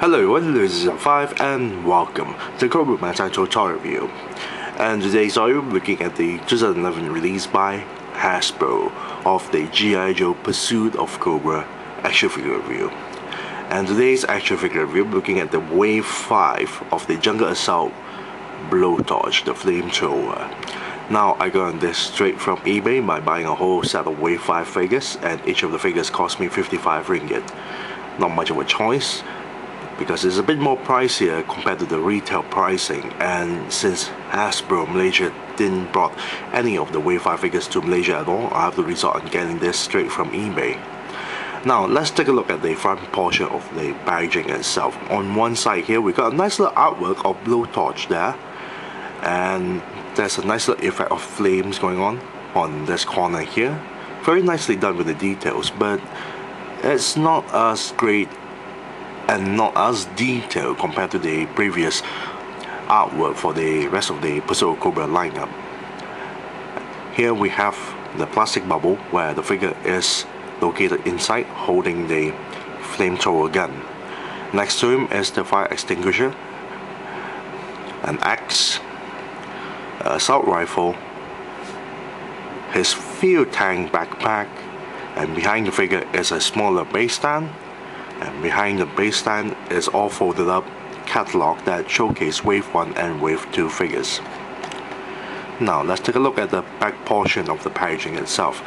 Hello everyone, this is 5 and welcome to Cobra Series toy review. And today's we're looking at the 2011 release by Hasbro of the G.I. Joe Pursuit of Cobra action figure review. And today's action figure review, we're looking at the Wave 5 of the Jungle Assault Blowtorch, the flamethrower. Now I got this straight from eBay by buying a whole set of Wave 5 figures, and each of the figures cost me 55 ringgit. Not much of a choice, because it's a bit more pricier compared to the retail pricing, and since Hasbro Malaysia didn't brought any of the Wave 5 figures to Malaysia at all, I have to resort on getting this straight from eBay. Now let's take a look at the front portion of the packaging itself. On one side here we got a nice little artwork of Blowtorch there, and there's a nice little effect of flames going on this corner here. Very nicely done with the details, but it's not as great and not as detailed compared to the previous artwork for the rest of the Pursuit of Cobra lineup. Here we have the plastic bubble where the figure is located inside, holding the flamethrower gun. Next to him is the fire extinguisher, an axe, an assault rifle, his field tank backpack, and behind the figure is a smaller base stand. And behind the base stand is all folded up catalog that showcase Wave 1 and Wave 2 figures. Now let's take a look at the back portion of the packaging itself.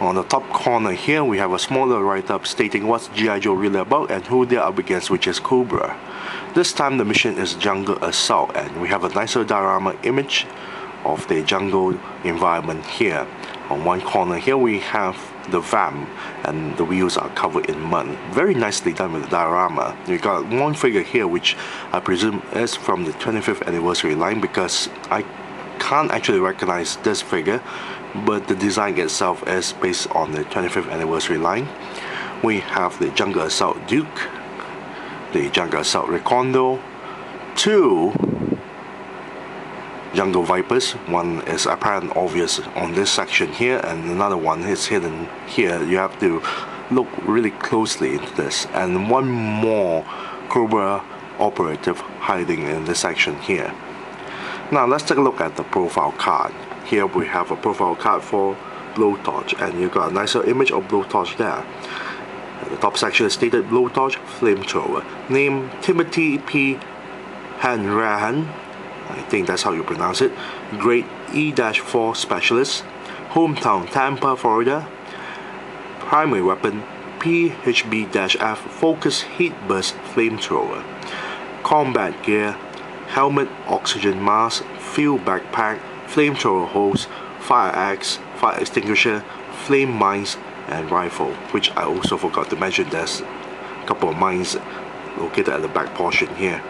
On the top corner here we have a smaller write-up stating what's G.I. Joe really about and who they're up against, which is Cobra. This time the mission is Jungle Assault, and we have a nicer diorama image of the jungle environment here. On one corner here we have the van, and the wheels are covered in mud. Very nicely done with the diorama. We got one figure here which I presume is from the 25th anniversary line, because I can't actually recognize this figure, but the design itself is based on the 25th anniversary line. We have the Jungle Assault Duke, the Jungle Assault Recondo, two Jungle Vipers. One is apparent obvious on this section here, and another one is hidden here. You have to look really closely into this, and one more Cobra operative hiding in this section here. Now let's take a look at the profile card. Here we have a profile card for Blowtorch, and you got a nicer image of Blowtorch there. At the top section is stated Blowtorch Flamethrower. Name Timothy P. Hanrahan, I think that's how you pronounce it. Grade E-4 Specialist. Hometown Tampa, Florida. Primary weapon PHB-F Focus Heat Burst Flamethrower. Combat gear: helmet, oxygen mask, field backpack, flamethrower hose, fire axe, fire extinguisher, flame mines, and rifle, which I also forgot to mention. There's a couple of mines located at the back portion here.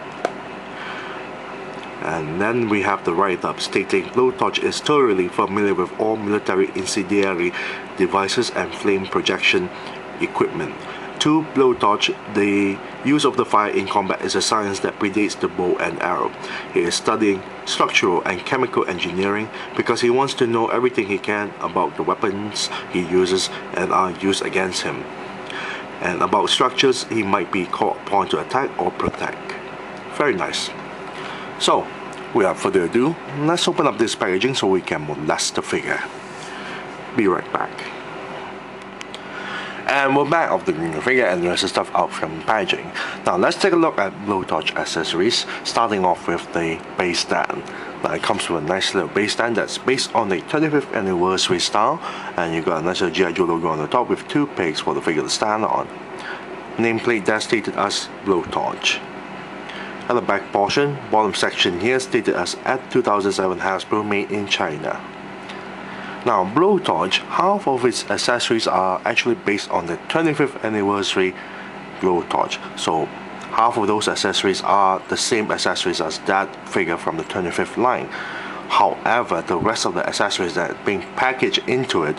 And then we have the write-up stating Blowtorch is thoroughly familiar with all military incendiary devices and flame projection equipment. To Blowtorch, the use of the fire in combat is a science that predates the bow and arrow. He is studying structural and chemical engineering because he wants to know everything he can about the weapons he uses and are used against him, and about structures he might be called upon to attack or protect. Very nice. So, without further ado, let's open up this packaging so we can molest the figure. Be right back. And we're back of the figure and the rest of the stuff out from packaging. Now let's take a look at Blowtorch accessories, starting off with the base stand. Now it comes with a nice little base stand that's based on the 25th anniversary style, and you got a nice little G.I. Joe logo on the top with two pegs for the figure to stand on. Nameplate that's stated as Blowtorch. At the back portion, bottom section here stated as at 2007 Hasbro, made in China. Now Blowtorch, half of its accessories are actually based on the 25th anniversary Blowtorch, so half of those accessories are the same accessories as that figure from the 25th line. However, the rest of the accessories that are being packaged into it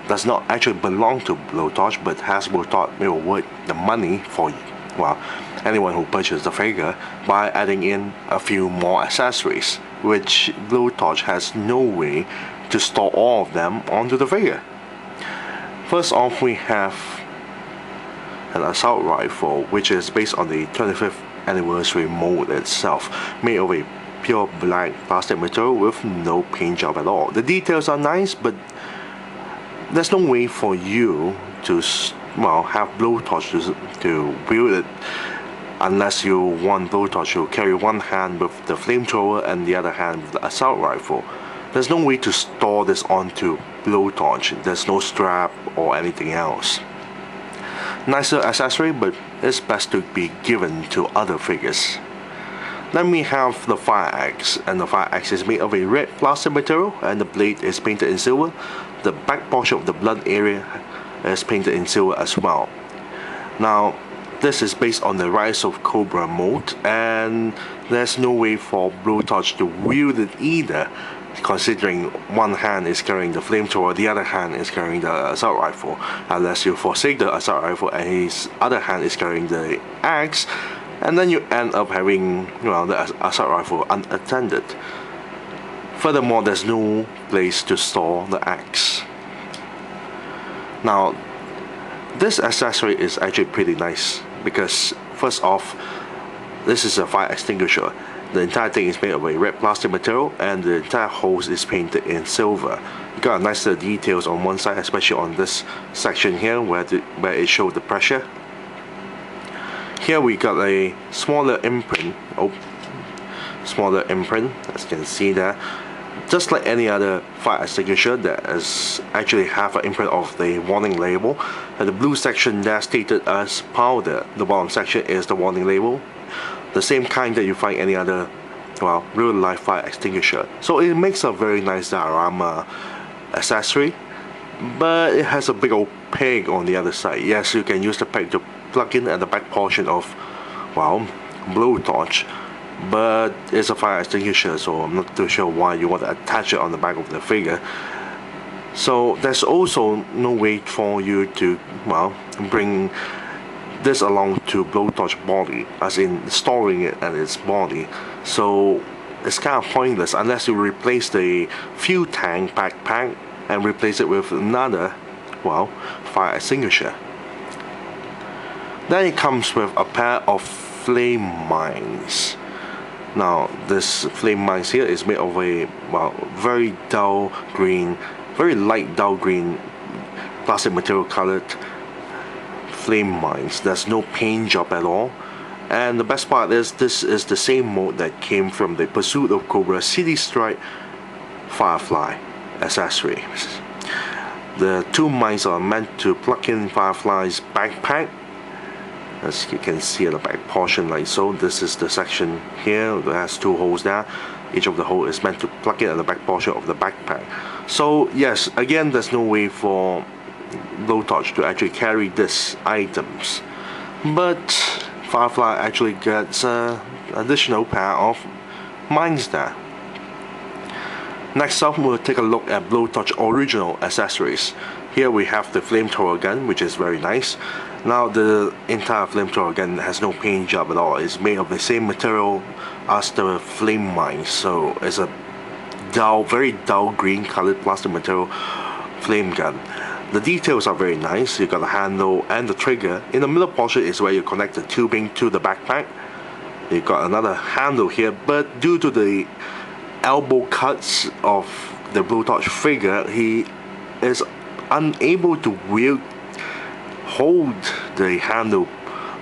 does not actually belong to Blowtorch, but Hasbro thought it would worth the money for, well, anyone who purchased the figure by adding in a few more accessories, which Blowtorch has no way to store all of them onto the figure. First off, we have an assault rifle, which is based on the 25th anniversary mold itself, made of a pure black plastic material with no paint job at all. The details are nice, but there's no way for you to have blowtorch to wield it unless you want blowtorch to carry one hand with the flamethrower and the other hand with the assault rifle. There's no way to store this onto blowtorch. There's no strap or anything else. Nicer accessory, but it's best to be given to other figures. Then we have the fire axe, and the fire axe is made of a red plastic material and the blade is painted in silver. The back portion of the blunt area is painted in silver as well. Now this is based on the Rise of Cobra mold, and there's no way for blowtorch to wield it either, considering one hand is carrying the flamethrower, the other hand is carrying the assault rifle. Unless you forsake the assault rifle and his other hand is carrying the axe, and then you end up having the assault rifle unattended. Furthermore, there's no place to store the axe. Now this accessory is actually pretty nice because, first off, this is a fire extinguisher. The entire thing is made of a red plastic material and the entire hose is painted in silver. You got a nice details on one side, especially on this section here where it showed the pressure. Here we got a smaller imprint, as you can see there. Just like any other fire extinguisher, that is actually have an imprint of the warning label. And the blue section there stated as powder. The bottom section is the warning label. The same kind that you find any other, real life fire extinguisher. So it makes a very nice diorama accessory, but it has a big old peg on the other side. Yes, you can use the peg to plug in at the back portion of, blowtorch, but it's a fire extinguisher, so I'm not too sure why you want to attach it on the back of the figure. So there's also no way for you to, bring this along to blowtorch body, as in storing it at its body. So it's kind of pointless unless you replace the fuel tank backpack and replace it with another, fire extinguisher. Then it comes with a pair of flame mines. Now this flame mines here is made of a very dull green, very light dull green plastic material colored flame mines. There's no paint job at all, and the best part is this is the same mold that came from the Pursuit of Cobra City Strike Firefly accessory. The two mines are meant to plug in Firefly's backpack, as you can see at the back portion like so. This is the section here that has two holes there. Each of the hole is meant to plug in at the back portion of the backpack. So yes, again, there's no way for blowtorch to actually carry these items, but Firefly actually gets an additional pair of mines there. Next up, we'll take a look at blowtorch original accessories. Here we have the flamethrower gun, which is very nice. Now the entire flamethrower gun has no paint job at all. It's made of the same material as the flame mines, so it's a very dull green colored plastic material flame gun. The details are very nice. You got the handle and the trigger. In the middle portion is where you connect the tubing to the backpack. You got another handle here, but due to the elbow cuts of the blowtorch figure, he is unable to hold the handle.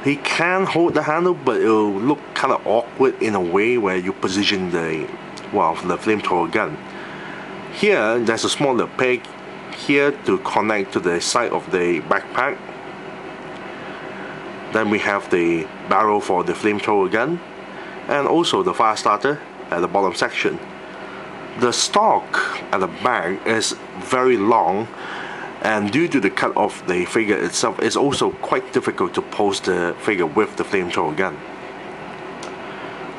He can hold the handle, but it will look kind of awkward in a way where you position the flamethrower gun. Here there's a smaller peg here to connect to the side of the backpack. Then we have the barrel for the flamethrower gun, and also the fire starter at the bottom section. The stock at the back is very long, and due to the cut of the figure itself, it's also quite difficult to pose the figure with the flamethrower gun.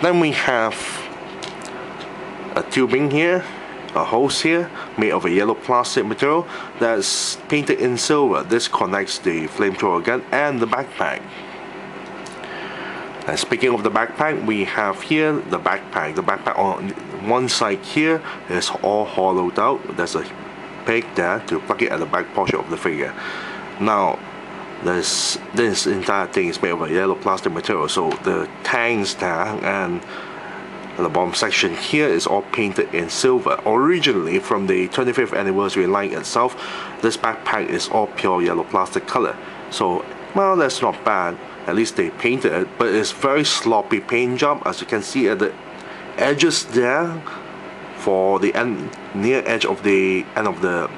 Then we have a tubing here, a hose here made of a yellow plastic material that's painted in silver. This connects the flamethrower gun and the backpack. And speaking of the backpack, we have here the backpack. The backpack on one side here is all hollowed out. There's a peg there to plug it at the back portion of the figure. Now This entire thing is made of a yellow plastic material, so the tanks there and the bottom section here is all painted in silver. Originally, from the 25th anniversary line itself, this backpack is all pure yellow plastic color. So, well, that's not bad. At least they painted it, but it's very sloppy paint job, as you can see at the edges there. For the near edge of the end of the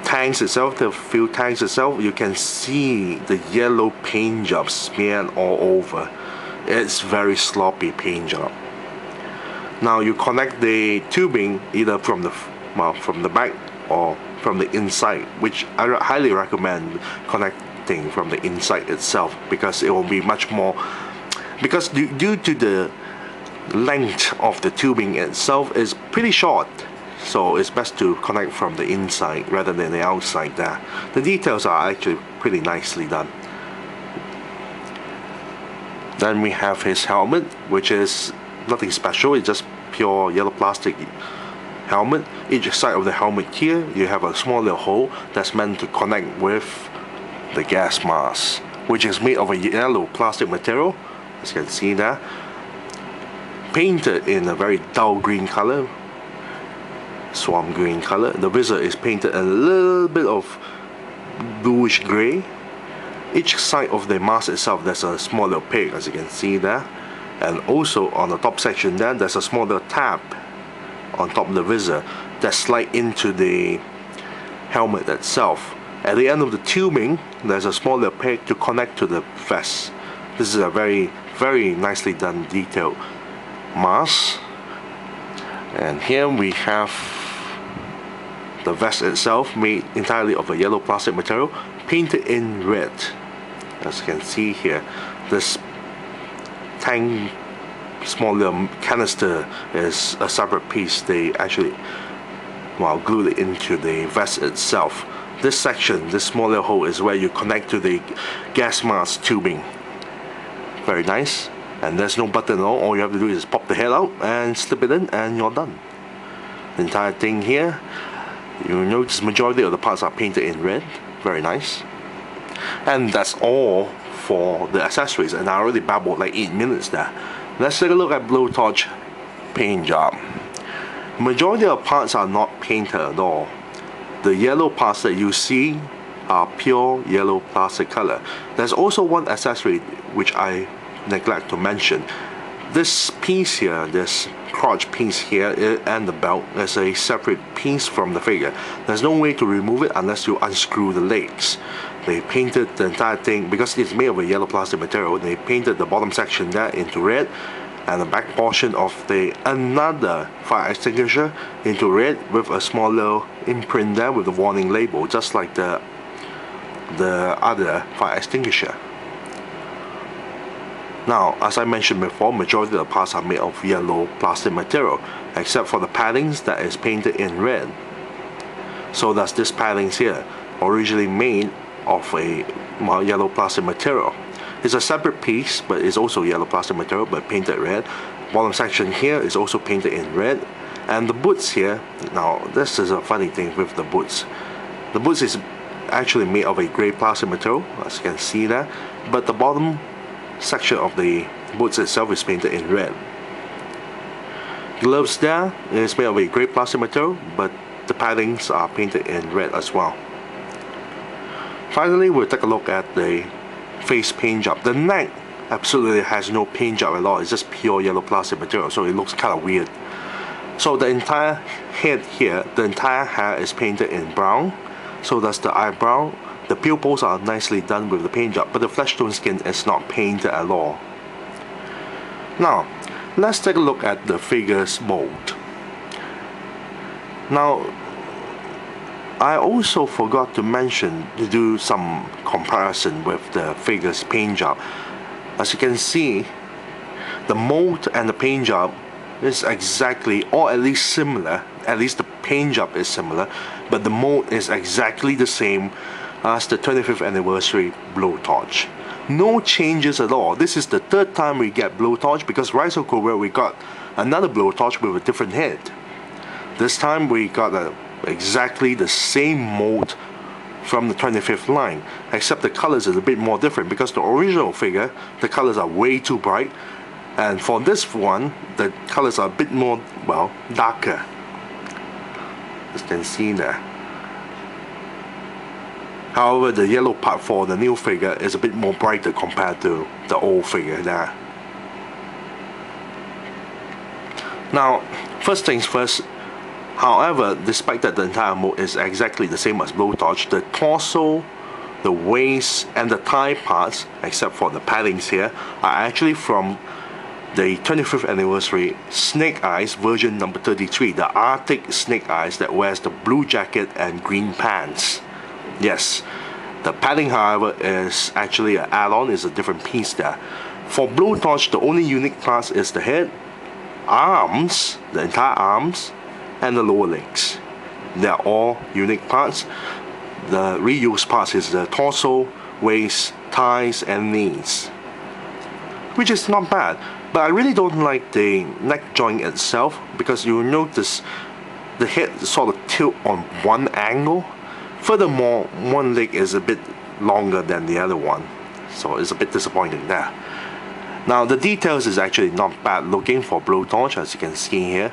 tanks itself, the fuel tanks itself, you can see the yellow paint job smeared all over. It's very sloppy paint job. Now you connect the tubing either from the back or from the inside, which I highly recommend connecting from the inside itself, because it will be much more, because due to the length of the tubing itself is pretty short, so it's best to connect from the inside rather than the outside there. The details are actually pretty nicely done. Then we have his helmet, which is nothing special, it's just pure yellow plastic helmet. Each side of the helmet here, you have a small little hole that's meant to connect with the gas mask, which is made of a yellow plastic material, as you can see there, painted in a very dull green color, swamp green color. The visor is painted a little bit of bluish gray. Each side of the mask itself, there's a small little pig, as you can see there, and also on the top section there, there's a small little tab on top of the visor that slide into the helmet itself. At the end of the tubing, there's a small little peg to connect to the vest. This is a very, very nicely done detailed mask. And here we have the vest itself, made entirely of a yellow plastic material, painted in red. As you can see here, this tank small little canister is a separate piece. They actually glued it into the vest itself. This section, this small little hole, is where you connect to the gas mask tubing. Very nice. And there's no button at all you have to do is pop the head out and slip it in and you're done. The entire thing here, you notice majority of the parts are painted in red. Very nice. And that's all for the accessories, and I already babbled like 8 minutes there. Let's take a look at Blowtorch paint job. Majority of parts are not painted at all. The yellow parts that you see are pure yellow plastic color. There's also one accessory which I neglect to mention. This piece here, this crotch piece here and the belt, is a separate piece from the figure. There's no way to remove it unless you unscrew the legs. They painted the entire thing, because it's made of a yellow plastic material, they painted the bottom section there into red and the back portion of the another fire extinguisher into red with a small little imprint there with the warning label, just like the other fire extinguisher. Now, as I mentioned before, majority of the parts are made of yellow plastic material, except for the paddings that is painted in red. So that's this paddings here, originally made of a yellow plastic material. It's a separate piece, but it's also yellow plastic material, but painted red. Bottom section here is also painted in red. And the boots here, now this is a funny thing with the boots. The boots is actually made of a grey plastic material, as you can see there, but the bottom section of the boots itself is painted in red. Gloves there is made of a grey plastic material, but the paddings are painted in red as well. Finally, we'll take a look at the face paint job. The neck absolutely has no paint job at all. It's just pure yellow plastic material, so it looks kind of weird. So the entire head here, the entire hair is painted in brown. So that's the eyebrow. The pupils are nicely done with the paint job, but the flesh tone skin is not painted at all. Now, let's take a look at the figure's mold. Now, I also forgot to mention to do some comparison with the figure's paint job. As you can see, the mold and the paint job is exactly, or at least similar. At least the paint job is similar, but the mold is exactly the same as the 25th anniversary Blowtorch. No changes at all. This is the third time we get Blowtorch, because Rise of Cobra we got another Blowtorch with a different head. This time we got exactly the same mold from the 25th line, except the colors is a bit more different because the original figure, the colors are way too bright, and for this one, the colors are a bit more, well, darker. As you can see there. However, the yellow part for the new figure is a bit more brighter compared to the old figure there. Now, first things first, however, despite that the entire mold is exactly the same as Blowtorch, the torso, the waist, and the thigh parts, except for the paddings here, are actually from the 25th anniversary Snake Eyes version number 33, the Arctic Snake Eyes that wears the blue jacket and green pants. Yes, the padding, however, is actually an add-on, is a different piece there. For Blowtorch, the only unique parts is the head, arms, the entire arms, and the lower legs. They are all unique parts. The reused parts is the torso, waist, thighs, and knees, which is not bad. But I really don't like the neck joint itself, because you will notice the head sort of tilt on one angle. Furthermore, one leg is a bit longer than the other one, so it's a bit disappointing there. Now the details is actually not bad looking for Blowtorch, as you can see here.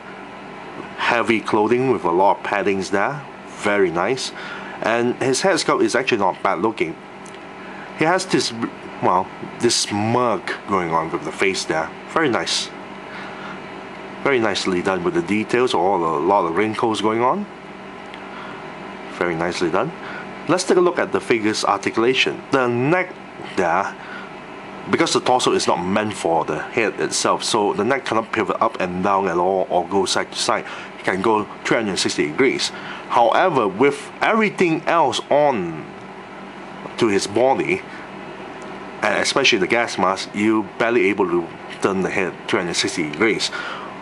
Heavy clothing with a lot of paddings there, very nice. And his head sculpt is actually not bad looking. He has this, well, this smirk going on with the face there, very nice. Very nicely done with the details, all a lot of wrinkles going on. Very nicely done. Let's take a look at the figure's articulation. The neck there, because the torso is not meant for the head itself, so the neck cannot pivot up and down at all or go side to side. It can go 360 degrees. However, with everything else on to his body, and especially the gas mask, you're barely able to turn the head 360 degrees.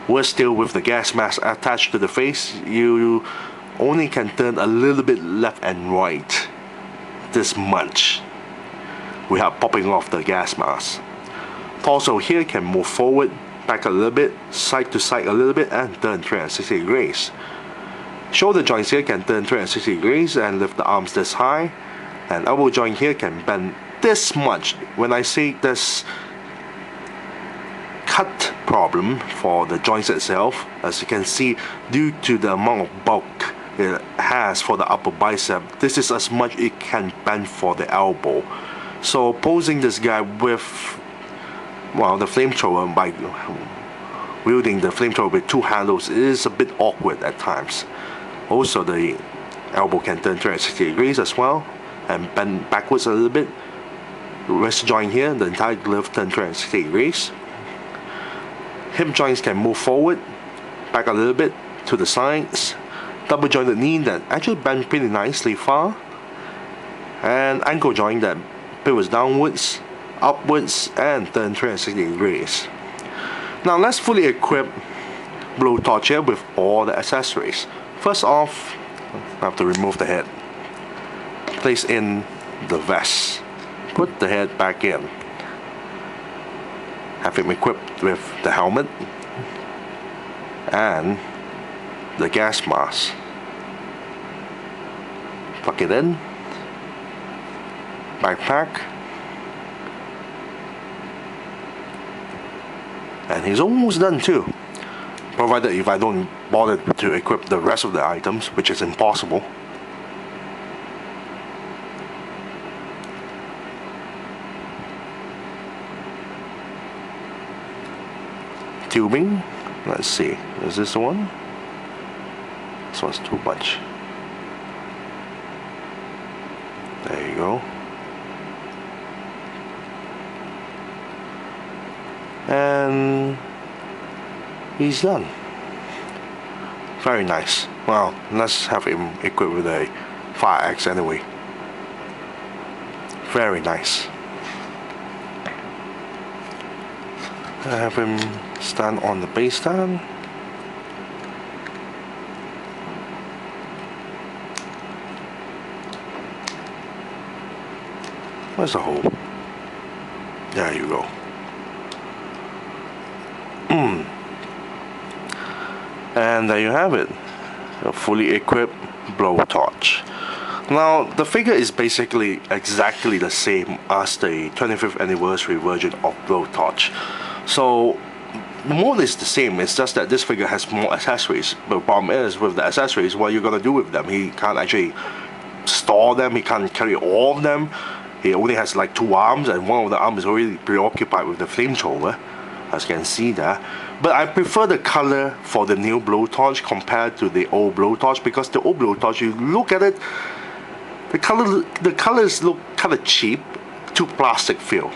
Whereas still with the gas mask attached to the face, you only can turn a little bit left and right, this much, without popping off the gas mask. Torso here can move forward, back a little bit, side to side a little bit, and turn 360 degrees. Shoulder joints here can turn 360 degrees and lift the arms this high, and elbow joint here can bend this much. When I say this cut problem for the joints itself, as you can see, due to the amount of bulk it has for the upper bicep, this is as much it can bend for the elbow. So posing this guy with, well, the flamethrower, by wielding the flamethrower with two handles, is a bit awkward at times. Also, the elbow can turn 360 degrees as well and bend backwards a little bit. Wrist joint here, the entire glove turn 360 degrees. Hip joints can move forward, back a little bit to the sides. Double jointed knee that actually bend pretty nicely far, and ankle joint that pivots downwards, upwards, and turn 360 degrees. Now let's fully equip Blowtorch here with all the accessories. First off, I have to remove the head. Place in the vest. Put the head back in. Have him equipped with the helmet and the gas mask. Plug it in. Backpack. And he's almost done too. Provided if I don't bother to equip the rest of the items, which is impossible. Tubing. Let's see. Is this the one? This one's too much. There you go. And he's done. Very nice. Well, let's have him equipped with a fire axe anyway. Very nice. I have him stand on the base stand. Where's the hole? There you go. And there you have it. A fully equipped Blowtorch. Now, the figure is basically exactly the same as the 25th anniversary version of Blowtorch. So, the model is the same, it's just that this figure has more accessories. But the problem is, with the accessories, what are you gonna do with them? He can't actually store them, he can't carry all of them. He only has like 2 arms, and one of the arms is already preoccupied with the flamethrower, as you can see there. But I prefer the color for the new Blowtorch compared to the old Blowtorch, because the old Blowtorch, you look at it, the colors look kind of cheap, too plastic feel.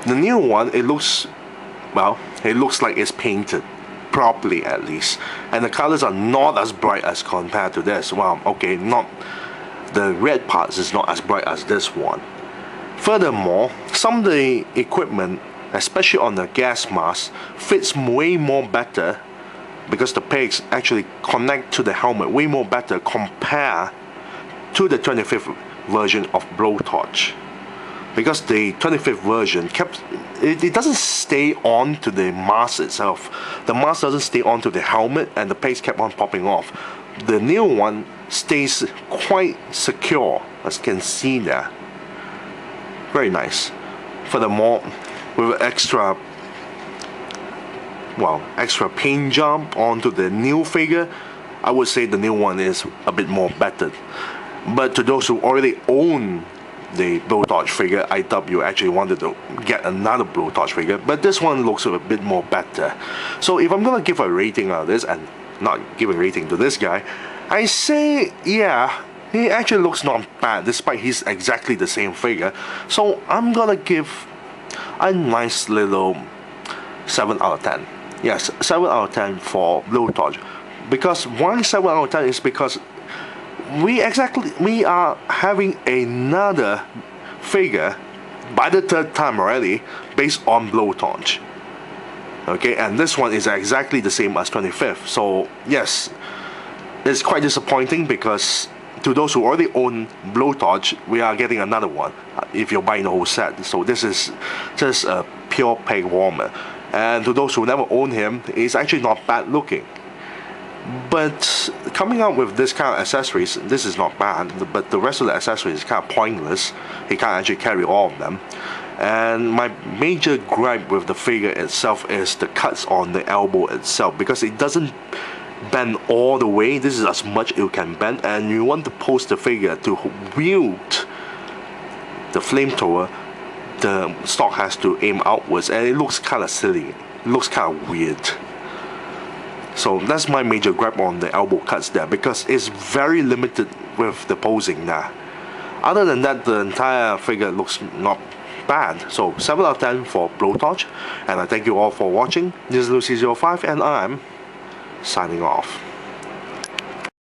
The new one, it looks, well, it looks like it's painted properly at least, and the colors are not as bright as compared to this. Well, okay, not the red parts is not as bright as this one. Furthermore, some of the equipment, especially on the gas mask, fits way more better because the pegs actually connect to the helmet way more better compared to the 25th version of Blowtorch. Because the 25th version it doesn't stay on to the mask itself. The mask doesn't stay on to the helmet, and the pegs kept on popping off. The new one stays quite secure, as you can see there. Very nice. Furthermore, with extra paint job onto the new figure, I would say the new one is a bit more better. But to those who already own the Blowtorch figure, I doubt you actually wanted to get another Blowtorch figure, but this one looks a bit more better. So if I'm gonna give a rating on this, and not give a rating to this guy, I say, yeah, he actually looks not bad despite he's exactly the same figure. So I'm gonna give a nice little 7 out of 10. Yes, 7 out of 10 for Blowtorch. Because why 7 out of 10 is because we are having another figure by the 3rd time already based on Blowtorch. Okay, and this one is exactly the same as 25th. So yes, it's quite disappointing because to those who already own Blowtorch, we are getting another one if you're buying the whole set. So this is just a pure peg warmer. And to those who never own him, it's actually not bad looking. But coming out with this kind of accessories, this is not bad, but the rest of the accessories is kind of pointless. He can't actually carry all of them. And my major gripe with the figure itself is the cuts on the elbow itself, because it doesn't bend all the way. This is as much it can bend, and you want to pose the figure to wield the flamethrower, the stock has to aim outwards, and it looks kind of silly. It looks kind of weird. So that's my major gripe on the elbow cuts there, because it's very limited with the posing there. Other than that, the entire figure looks not bad. So 7 out of 10 for Blowtorch, and I thank you all for watching. This is Lucy05, and I'm signing off.